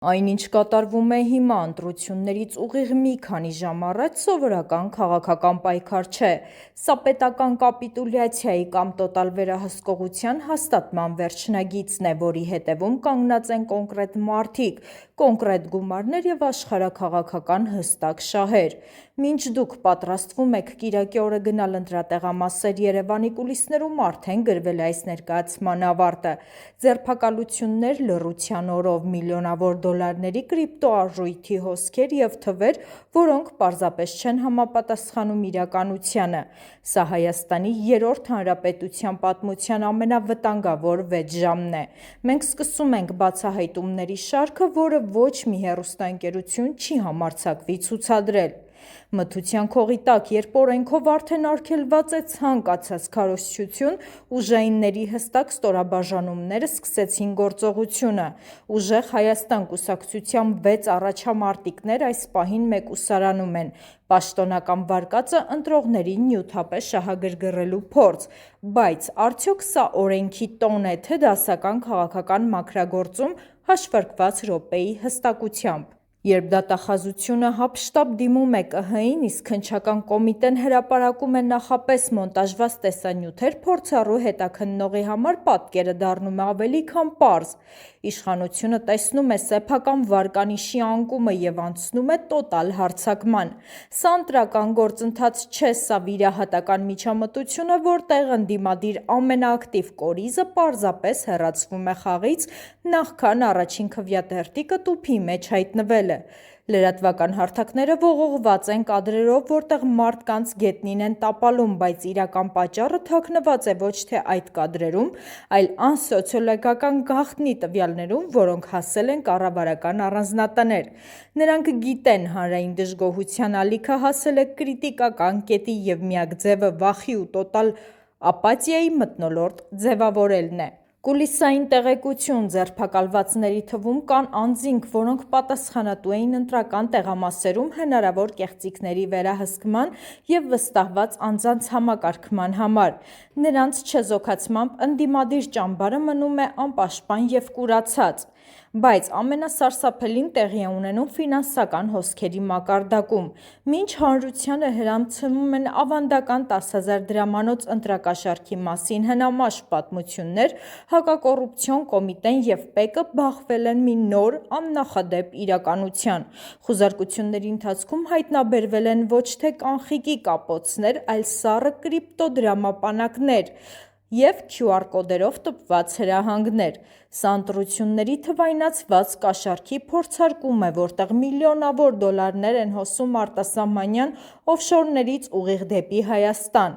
Այնինչ կատարվում է հիմա ընտրություններից ուղիղ մի քանի ժամ առաջ սովորական քաղաքական պայքար չէ։ Սա պետական կապիտուլյացիայի կամ տոտալ վերահսկողության հաստատման վերջնագիծն է, որի հետևում կանգնած են կոնկրետ մարդիկ, կոնկրետ գումարներ եւ աշխարհաքաղաքական հստակ շահեր։ Մինչ դուք պատրաստվում եք կիրակի օրը գնալ ընտրատեղամասեր, Երևանի կուլիսներում արդեն գրվել է այս ներկայացման ավարտը։ Ձերբակալություններ, լռության օրով միլիոնավոր դոլարների կրիպտոարժույթի հոսքեր եւ թվեր, որոնք պարզապես չեն համապատասխանում իրականությանը։ Սա Հայաստանի երրորդ հանրապետության պատմության ամենավտանգավոր 6 ժամն է։ Մենք սկսում ենք բացահայտումների շարքը, որը ոչ մի հեռուստաընկերություն չի համարձակվի ցուցադրել։ Մթության քողի տակ, երբ օրենքով արդեն արգելված է ցանկացած քարոզչություն, ուժայինների հստակ ստորաբաժանումները սկսեցին գործողությունը։ Ուժեղ Հայաստան կուսակցության 6 առաջամարտիկներ այս պահին մեկուսարանում են։ Պաշտոնական վարկածը ընտրողներին նյութապես շահագրգռելու փորձ, բայց արդյոք սա օրենքի տոն է, թե դասական քաղաքական մաքրագործում հաշվարկված րոպեի հստակությամբ։ Երբ դատախազությունը հափշտապ դիմում է ԿՀ-ին, իսկ քննչական կոմիտեն հրապարակում է նախապես մոնտաժված տեսանյութեր, փորձառու հետաքննողի համար պատկերը դառնում է ավելի քան պարզ։ Իշխանությունը տեսնում է սեփական վարկանիշի անկումը եւ անցնում է տոտալ հարձակման։ Սա ընտրական գործընթաց չէ, սա վիրահատական միջամտություն է, որտեղ ընդդիմադիր ամենաակտիվ կորիզը պարզապես հեռացվում է խաղից, նախքան առաջին քվյատերտիկը տուփի մեջ հայտնվելը։ Լրատվական հարթակները ողողված են կադրերով, որտեղ մարդկանց գետնին են տապալում, բայց իրական պատճառը թաքնված է ոչ թե այդ կադրերում, այլ անսոցիոլոգիական գաղտնի տվյալներում, որոնք հասել են կառավարական առանձնատներ։ Նրանք գիտեն, հանրային դժգոհության ալիքը հասել է կրիտիկական կետի եւ միակ ձևը վախի ու տոտալ ապաթիայի մթնոլորտ ձևավորելն է։ Կուլիսային տեղեկություն՝ ձերբակալվածների թվում կան անձինք, որոնք պատասխանատու էին ընտրական տեղամասերում հնարավոր կեղծիքների վերահսկման եւ վստահված անձանց համակարգման համար։ Նրանց չեզոքացմամբ ընդդիմադիր ճամբարը մնում է անպաշտպան եւ կուրացած։ Բայց ամենասարսափելին տեղի է ունենում ֆինանսական հոսքերի մակարդակում։ Մինչ հանրությանը հրամցնում են ավանդական 10,000 դրամանոց ընտրակաշառքի մասին հնամաշ պատմություններ, հակակոռուպցիոն կոմիտեն եւ ՊԵԿ-ը բախվել են մի նոր աննախադեպ իրականության։ Խուզարկությունների ընթացքում հայտնաբերվել են ոչ թե կանխիկի կապոցներ, այլ սառը կրիպտոդրամապանակներ եւ QR կոդերով տպված հրահանգներ։ Սա ընտրությունների թվայնացված կաշառքի փորձարկում է, որտեղ միլիոնավոր դոլարներ են հոսում արտասահմանյան օֆշորներից ուղիղ դեպի Հայաստան,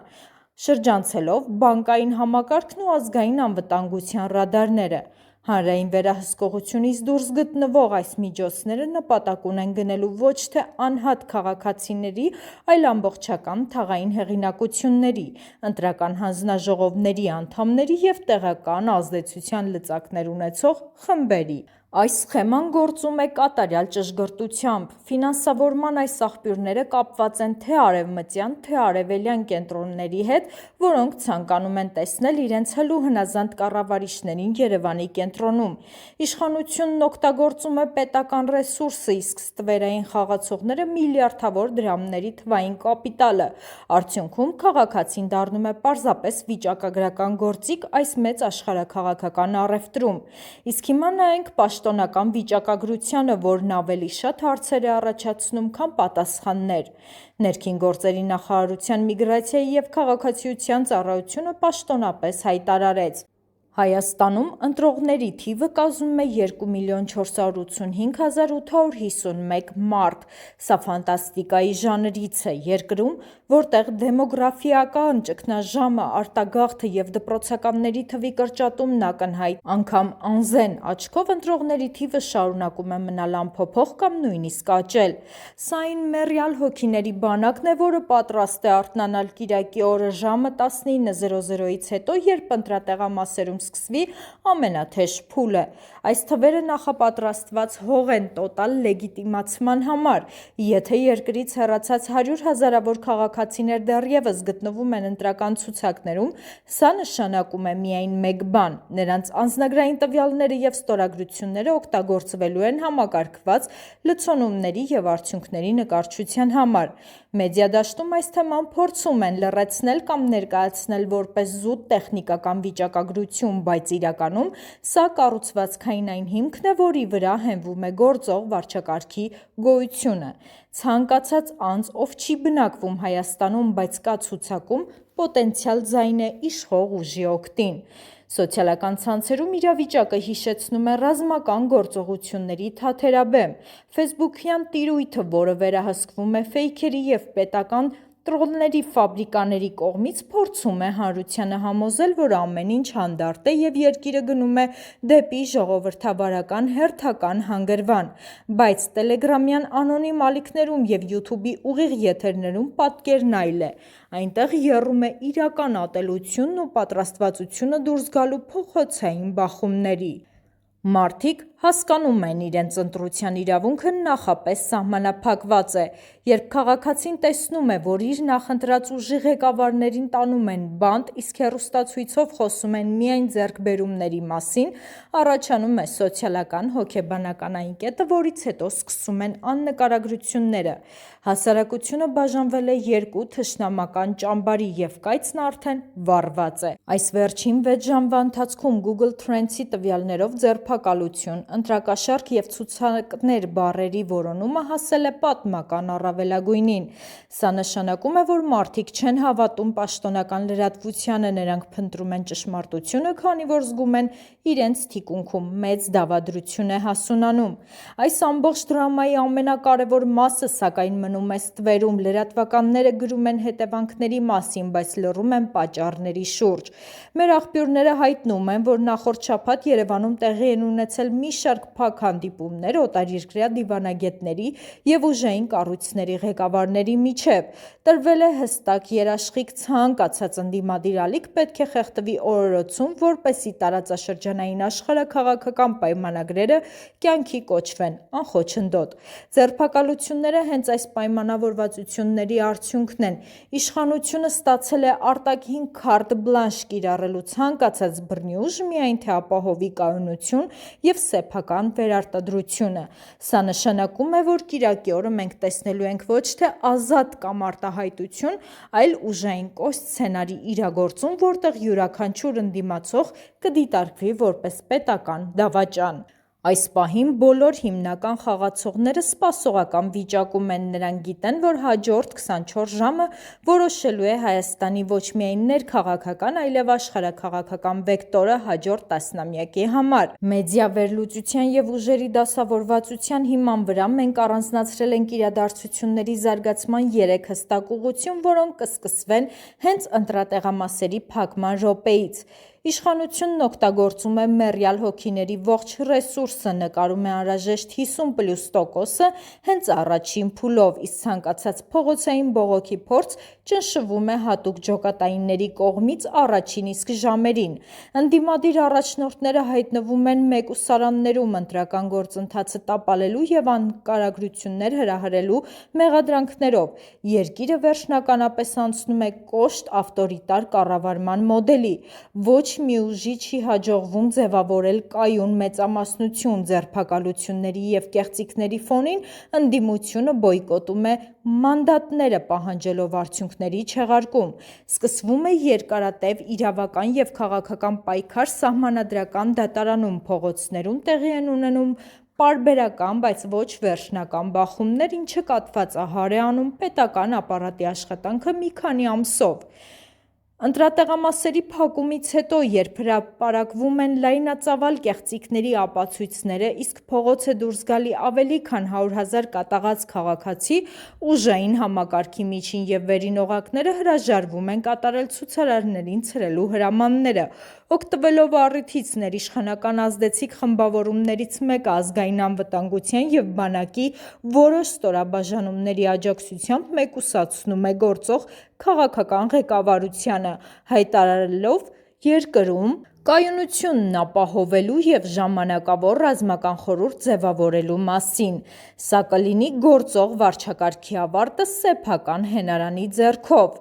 շրջանցելով բանկային համակարգն ու ազգային անվտանգության ռադարները։ Հանրային վերահսկողությունից դուրս գտնվող այս միջոցները նպատակ ունեն գնելու ոչ թե անհատ քաղաքացիների, այլ ամբողջական թաղային հեղինակությունների, ընտրական հանձնաժողովների անդամների եւ տեղական ազդեցության լծակներ ունեցող խմբերի։ Այս սխեման գործում է կատարյալ ճշգրտությամբ։ Ֆինանսավորման այս աղբյուրները կապված են թե արևմտյան, թե արևելյան կենտրոնների հետ, որոնք ցանկանում են տեսնել իրենց հլու հնազանդ կառավարիչներին Երևանի կենտրոնում։ Իշխանությունն օգտագործում է պետական ռեսուրսը, իսկ ստվերային խաղացողները միլիարդավոր դրամների թվային կապիտալը։ Արդյունքում քաղաքացին դառնում է պարզապես վիճակագրական գործիք այս մեծ աշխարհաքաղաքական առևտրում։ Իսկ հիմա նայենք պաշտոնական վիճակագրությանը, որն ավելի շատ հարցեր է առաջացնում, քան պատասխաններ։ Ներքին գործերի նախարարության միգրացիայի եւ քաղաքացիության ծառայությունը պաշտոնապես հայտարարեց. Հայաստանում ընտրողների թիվը կազմում է 2,485,851 մարդ։ Սա ֆանտաստիկայի ժանրից է։ Երկրում, որտեղ դեմոգրաֆիական ճգնաժամը, արտագաղթը եւ դպրոցականների թվի կրճատումն ակնհայտ, անգամ անզեն աչքով ընտրողների թիվը շարունակում է մնալ անփոփոխ կամ նույնիսկ աճել։ Սա այն մեռյալ հոգիների բանակն է, որը պատրաստ է արթնանալ կիրակի օրը ժամը 19:00-ից հետո, երբ ընտրատեղամասերում սկսվի ամենաթեժ փուլը։ Այս թվերը նախապատրաստված հող են տոտալ լեգիտիմացման համար։ Եթե երկրից հեռացած 100 հազարավոր քաղաքացի քաղաքացիներ դեռևս գտնվում են ընտրական ցուցակներում, սա նշանակում է միայն մեկ բան. նրանց անձնագրային տվյալները և ստորագրությունները օգտագործվելու են համակարգված լցոնումների և արդյունքների նկարչության համար։ Մեդիադաշտում այս թեման փորձում են լռեցնել կամ ներկայացնել որպես զուտ տեխնիկական վիճակագրություն, բայց իրականում սա կառուցվածքային այն հիմքն է, որի վրա հենվում է գործող վարչակարգի գոյությունը։ Ցանկացած անձ, ով չի բնակվում Հայաստանում, բայց կա ցուցակում, պոտենցիալ ձայն է իշխող ուժի օգտին։ Սոցիալական ցանցերում իրավիճակը հիշեցնում է ռազմական գործողությունների թաթերաբեմ։ Ֆեյսբուքյան տիրույթը, որը վերահսկվում է ֆեյքերի և պետական տրոլների ֆաբրիկաների կողմից, փորձում է հանրությանը համոզել, որ ամեն ինչ հանդարտ է և երկիրը գնում է դեպի ժողովրդավարական հերթական հանգրվան։ Բայց տելեգրամյան անոնիմ ալիքներում և յութուբի ուղիղ եթերներում պատկերն այլ է։ Այնտեղ եռում է իրական ատելությունն ու պատրաստվածությունը դուրս գալու փողոցային բախումների։ Մարդիկ հասկանում են իրենց ընտրության իրավունքը նախապես սահմանափակված է։ Երբ քաղաքացին տեսնում է, որ իր նախընտրած ուժի ղեկավարներին տանում են բանտ, իսկ հեռուստացույցով խոսում են միայն ձեռքբերումների մասին, առաջանում է սոցիալական հոգեբանական այն կետը, որից հետո սկսում են աննկարագրությունները։ Հասարակությունը բաժանվել է երկու թշնամական ճամբարի և կայծն արդեն վառված է։ Այս վերջին 6 ժամվա ընթացքում Google Trends-ի տվյալներով ձերբակալություն, ընտրակաշառք և ցուցակներ բառերի որոնումը հասել է պատմական առավելագույնին։ Սա նշանակում է, որ մարդիկ չեն հավատում պաշտոնական լրատվությանը, նրանք փնտրում են ճշմարտությունը, քանի որ զգում են իրենց թիկունքում մեծ դավադրություն է հասունանում։ Այս ամբողջ դրամայի ամենակարևոր մասը, սակայն, մնում է ստվերում։ Լրատվականները գրում են հետևանքների մասին, բայց լռում են պատճառների շուրջ։ Մեր աղբյուրները հայտնում են, որ նախորդ շաբաթ Երևանում տեղի են ունեցել մի շարք փակ հանդիպումներ օտարերկրյա դիվանագետների և ուժային կառույցների ղեկավարների միջև։ Տրվել է հստակ երաշխիք՝ ցանկացած ընդդիմադիր ալիք պետք է խեղդվի օրորոցում, որպեսզի տարածաշրջանային աշխարհաքաղաքական պայմանագրերը կյանքի կոչվեն անխոչնդոտ։ Ձերբակալությունները հենց այս պայմանավորվածությունների արդյունքն են։ Իշխանությունը ստացել է արտաքին քարտ բլանշ կիրառելու ցանկացած բռնի ուժ, միայն թե ապահովի կայունություն և սեփական վերարտադրությունը։ Սա նշանակում է, որ կիրակի օրը մենք տեսնելու ենք ոչ թե ազատ կամ արտահայտություն, այլ ուժային կոշտ սցենարի իրագործում, որտեղ յուրաքանչյուր ընդդիմացող կդիտարկվի որպես պետական դավաճան։ Այս պահին բոլոր հիմնական խաղացողները սպասողական վիճակում են։ Նրանք գիտեն, որ հաջորդ 24 ժամը որոշելու է Հայաստանի ոչ միայն ներքաղաքական, այլև աշխարհաքաղաքական վեկտորը հաջորդ տասնամյակի համար։ Մեդիա վերլուծության և ուժերի դասավորվածության հիման վրա մենք առանձնացրել ենք իրադարձությունների զարգացման 3 հստակ ուղղություն, որոնք կսկսվեն հենց ընտրատեղամասերի փակման րոպեից։ Իշխանությունն օգտագործում է մեռյալ հոգիների ողջ ռեսուրսը, նկարում է անհրաժեշտ 50+%-ը հենց առաջին փուլով, իսկ ցանկացած փողոցային բողոքի փորձ ճնշվում է հատուկ ջոկատայինների կողմից առաջին իսկ ժամերին։ Ընդդիմադիր առաջնորդները հայտնվում են մեկուսարաններում ընտրական գործընթացը տապալելու և անկարագրություններ հրահրելու մեղադրանքներով։ Երկիրը վերջնականապես անցնում է կոշտ ավտորիտար կառավարման մոդելի։ Ոչ մի ուժի չի հաջողվում ձևավորել կայուն մեծամասնություն։ Ձերբակալությունների և կեղծիքների ֆոնին ընդդիմությունը բոյկոտում է մանդատները, պահանջելով արդյունքների չեղարկում։ Սկսվում է երկարատև իրավական և քաղաքական պայքար Սահմանադրական դատարանում։ Փողոցներում տեղի են ունենում պարբերական, բայց ոչ վերջնական բախումներ, ինչը կաթվածահար է անում պետական ապարատի աշխատանքը մի քանի ամսով։ Ընտրատեղամասերի փակումից հետո, երբ հրապարակվում են լայնածավալ կեղծիքների ապացույցները, իսկ փողոց է դուրս գալի ավելի քան 100,000 կատաղած քաղաքացի, ուժային համակարգի միջին և վերին օղակները հրաժարվում են կատարել ցուցարարներին ցրելու հրամանները։ Օգտվելով առիթից, ներիշխանական ազդեցիկ խմբավորումներից մեկը ազգային անվտանգության և բանակի որոշ ստորաբաժանումների աջակցությամբ մեկուսացնում է գործող քաղաքական ղեկավարությանը, հայտարարելով երկրում կայունությունն ապահովելու և ժամանակավոր ռազմական խորհուրդ ձևավորելու մասին, սա կլինի գործող վարչակարգի ավարտը սեփական հենարանի ձեռքով։